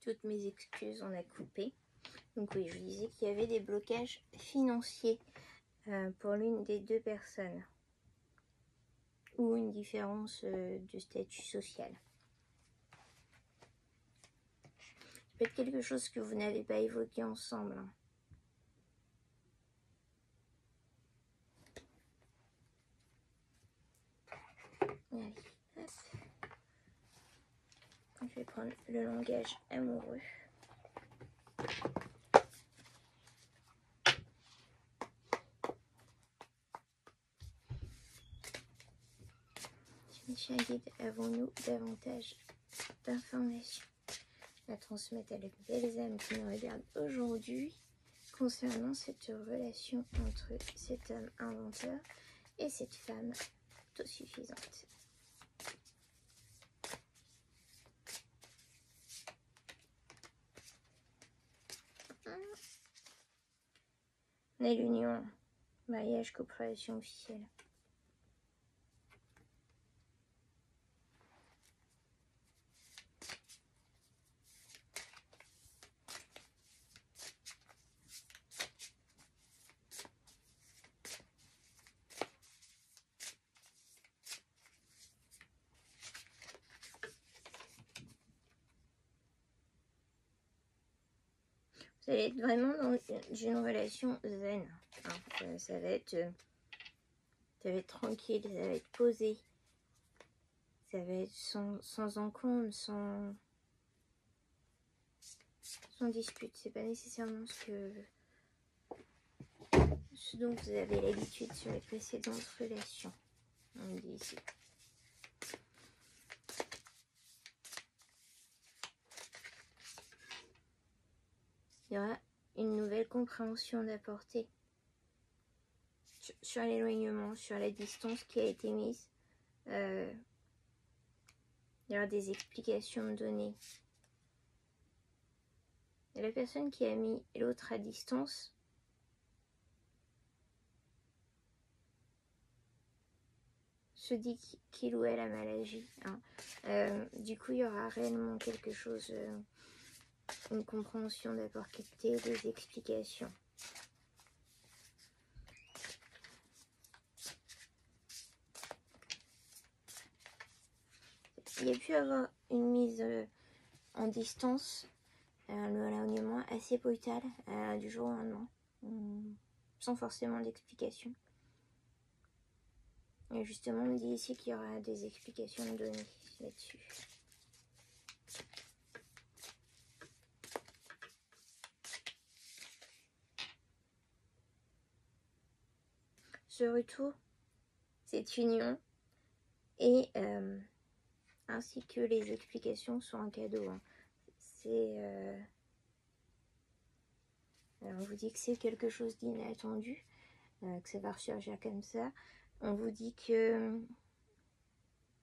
Toutes mes excuses, on a coupé. Donc oui, je disais qu'il y avait des blocages financiers pour l'une des deux personnes. Ou une différence de statut social. Ça peut être quelque chose que vous n'avez pas évoqué ensemble. Allez, hop. Je vais prendre le langage amoureux. Chien guide, avons-nous davantage d'informations à transmettre à la belle âme qui nous regarde aujourd'hui concernant cette relation entre cet homme inventeur et cette femme autosuffisante? On a l'union, mariage, coopération officielle. Vous allez être vraiment dans une relation zen. Hein. Ça va être tranquille, ça va être posé. Ça va être sans encombre, sans dispute. C'est pas nécessairement ce dont vous avez l'habitude sur les précédentes relations. On dit ici. Il y aura une nouvelle compréhension d'apporter sur l'éloignement, sur la distance qui a été mise. Il y aura des explications données. Et la personne qui a mis l'autre à distance se dit qu'il ou elle a mal agi. Hein. Du coup, il y aura réellement quelque chose, une compréhension d'apporter des explications. Il y a pu avoir une mise en distance, l'éloignement assez brutal du jour au lendemain, sans forcément d'explication. Et justement, on me dit ici qu'il y aura des explications données là-dessus. Ce retour, cette union, et ainsi que les explications sont un cadeau. Hein. On vous dit que c'est quelque chose d'inattendu, que ça va ressurgir comme ça. On vous dit que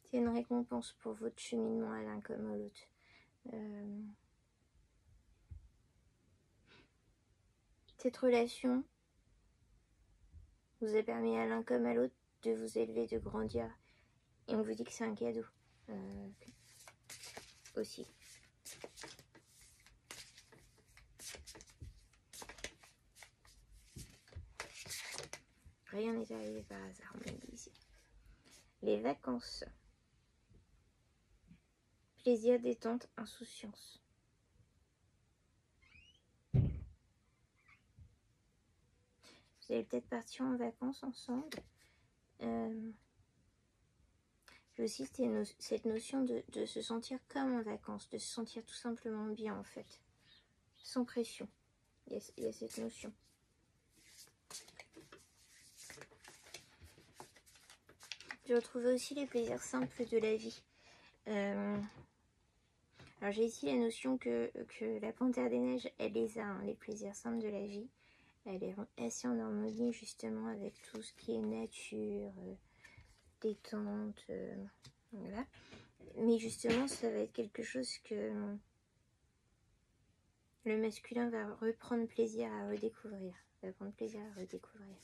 c'est une récompense pour votre cheminement à l'un comme à l'autre. Cette relation vous a permis à l'un comme à l'autre de vous élever, de grandir. Et on vous dit que c'est un cadeau aussi. Rien n'est arrivé par hasard, on me dit ici. Les vacances. Plaisir, détente, insouciance. Vous allez peut-être partir en vacances ensemble. J'ai aussi cette notion de se sentir comme en vacances, de se sentir tout simplement bien en fait, sans pression. Il y a cette notion. J'ai retrouvé aussi les plaisirs simples de la vie. Alors j'ai ici la notion que la panthère des neiges, elle les a, hein, les plaisirs simples de la vie. Elle est assez en harmonie justement avec tout ce qui est nature, détente, voilà. Mais justement, ça va être quelque chose que le masculin va reprendre plaisir à redécouvrir. Va prendre plaisir à redécouvrir.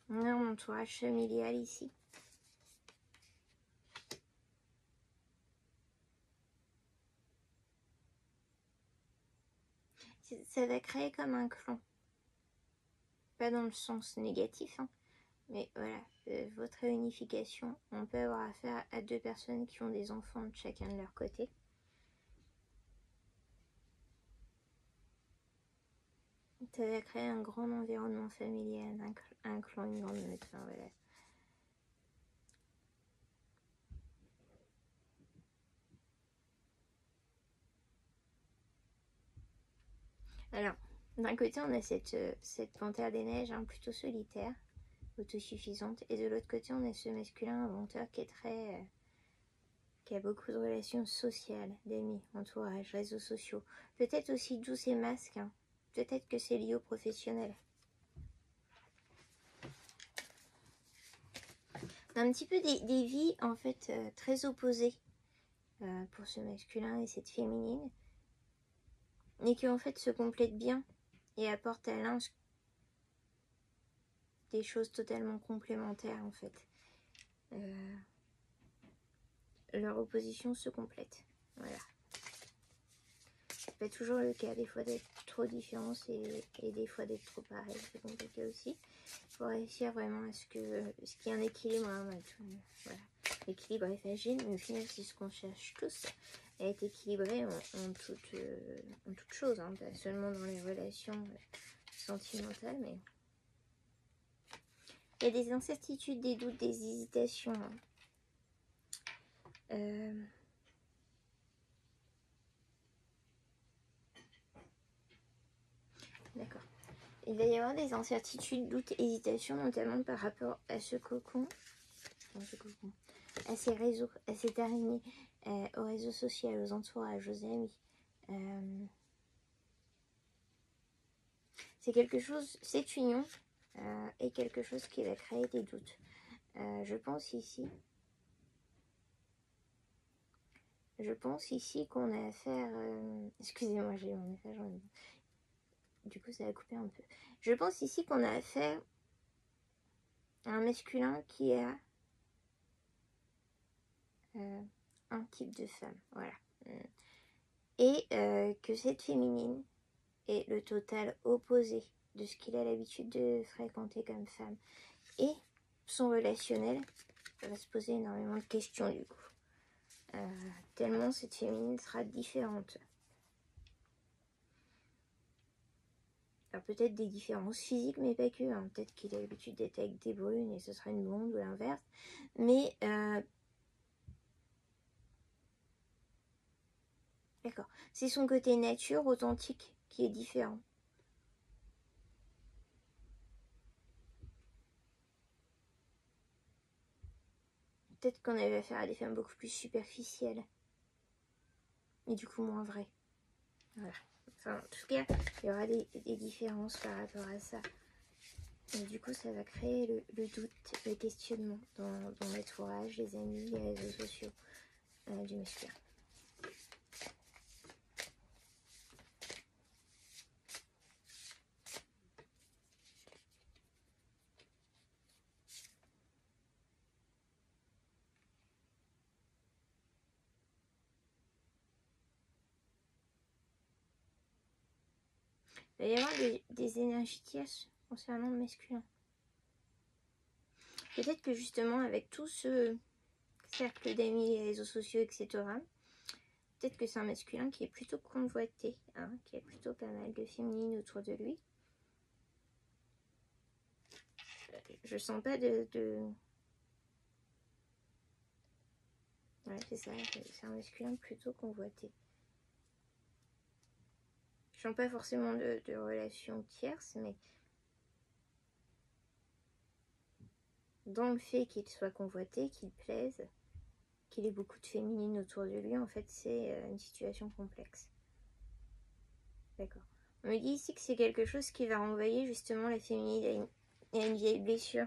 On a un entourage familial ici. Ça va créer comme un clan. Pas dans le sens négatif, hein, mais voilà, votre réunification, on peut avoir affaire à 2 personnes qui ont des enfants de chacun de leur côté. Ça va créer un grand environnement familial, un clan, une grande meute, enfin voilà. Alors, d'un côté, on a cette panthère des neiges plutôt solitaire, autosuffisante, et de l'autre côté, on a ce masculin inventeur qui est qui a beaucoup de relations sociales, d'amis, entourage, réseaux sociaux. Peut-être aussi d'où ces masques, hein. Peut-être que c'est lié au professionnel. Un petit peu des vies, en fait, très opposées pour ce masculin et cette féminine, mais qui en fait se complètent bien et apportent à l'un des choses totalement complémentaires en fait. Leur opposition se complète. Voilà. C'est pas toujours le cas, des fois d'être trop différents et des fois d'être trop pareil, c'est compliqué aussi. Il faut réussir vraiment à ce qu'il y ait un équilibre. Hein, voilà. L'équilibre est fragile, mais au final c'est ce qu'on cherche tous, à être équilibré en toute chose, hein, pas seulement dans les relations sentimentales, mais il y a des incertitudes, des doutes, des hésitations. D'accord. Il va y avoir des incertitudes, doutes, hésitations, notamment par rapport à ce cocon, à ces réseaux, à cette araignée, aux réseaux sociaux, aux entourages, aux amis. C'est quelque chose, cette union est quelque chose qui va créer des doutes. Je pense ici qu'on a affaire... excusez-moi, j'ai eu mon message en même temps. Du coup, ça a coupé un peu. Je pense ici qu'on a affaire à un masculin qui a un type de femme. Voilà. Et que cette féminine est le total opposé de ce qu'il a l'habitude de fréquenter comme femme. Et son relationnel va se poser énormément de questions du coup. Tellement cette féminine sera différente. Alors peut-être des différences physiques, mais pas que. Hein. Peut-être qu'il a l'habitude d'être avec des brunes et ce sera une blonde ou l'inverse. Mais d'accord. C'est son côté nature, authentique, qui est différent. Peut-être qu'on avait affaire à des femmes beaucoup plus superficielles. Et du coup moins vraies. Voilà. Enfin, en tout cas, il y aura des différences par rapport à ça. Et du coup, ça va créer le doute, le questionnement dans l'entourage, les amis, les réseaux sociaux du masculin. Il va y avoir des énergies tierces concernant le masculin. Peut-être que justement, avec tout ce cercle d'amis, les réseaux sociaux, etc., peut-être que c'est un masculin qui est plutôt convoité, hein, qui a plutôt pas mal de féminines autour de lui. Je sens pas de... Ouais, c'est ça, c'est un masculin plutôt convoité. Je sens pas forcément de relations tierces, mais dans le fait qu'il soit convoité, qu'il plaise, qu'il ait beaucoup de féminines autour de lui, en fait, c'est une situation complexe. D'accord. On me dit ici que c'est quelque chose qui va renvoyer justement la féminine à une vieille blessure.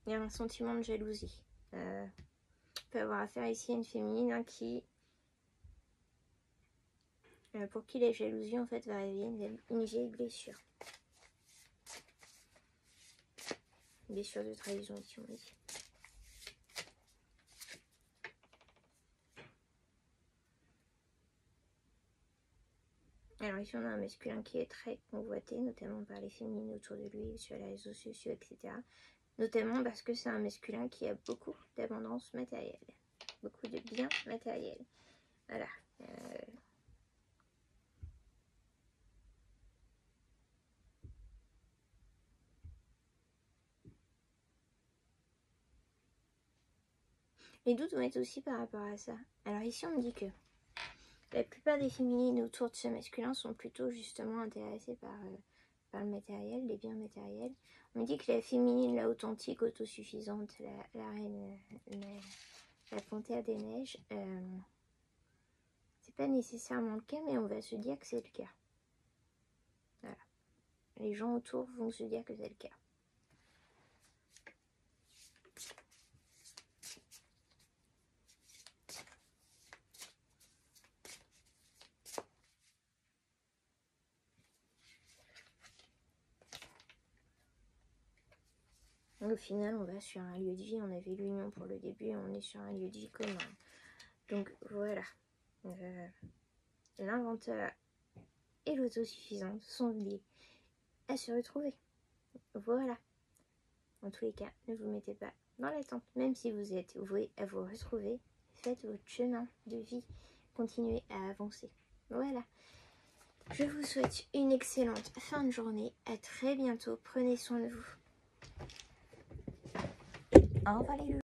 Il y a un sentiment de jalousie. On peut avoir affaire ici à une féminine qui... pour qui la jalousie, en fait, va réveiller une vieille blessure. Une blessure de trahison, ici, on dit. Alors ici on a un masculin qui est très convoité, notamment par les féminines autour de lui, sur les réseaux sociaux, etc. Notamment parce que c'est un masculin qui a beaucoup d'abondance matérielle, beaucoup de biens matériels. Voilà. Les doutes vont être aussi par rapport à ça. Alors ici on me dit que la plupart des féminines autour de ce masculin sont plutôt justement intéressées par le matériel, les biens matériels. On me dit que la féminine, la authentique, autosuffisante, la reine, la panthère des neiges, c'est pas nécessairement le cas, mais on va se dire que c'est le cas. Voilà. Les gens autour vont se dire que c'est le cas. Au final, on va sur un lieu de vie. On avait l'union pour le début et on est sur un lieu de vie commun. Donc voilà. L'inventeur et l'autosuffisante sont liés à se retrouver. Voilà. En tous les cas, ne vous mettez pas dans l'attente. Même si vous êtes voué à vous retrouver, faites votre chemin de vie. Continuez à avancer. Voilà. Je vous souhaite une excellente fin de journée. À très bientôt. Prenez soin de vous. Au revoir les loups.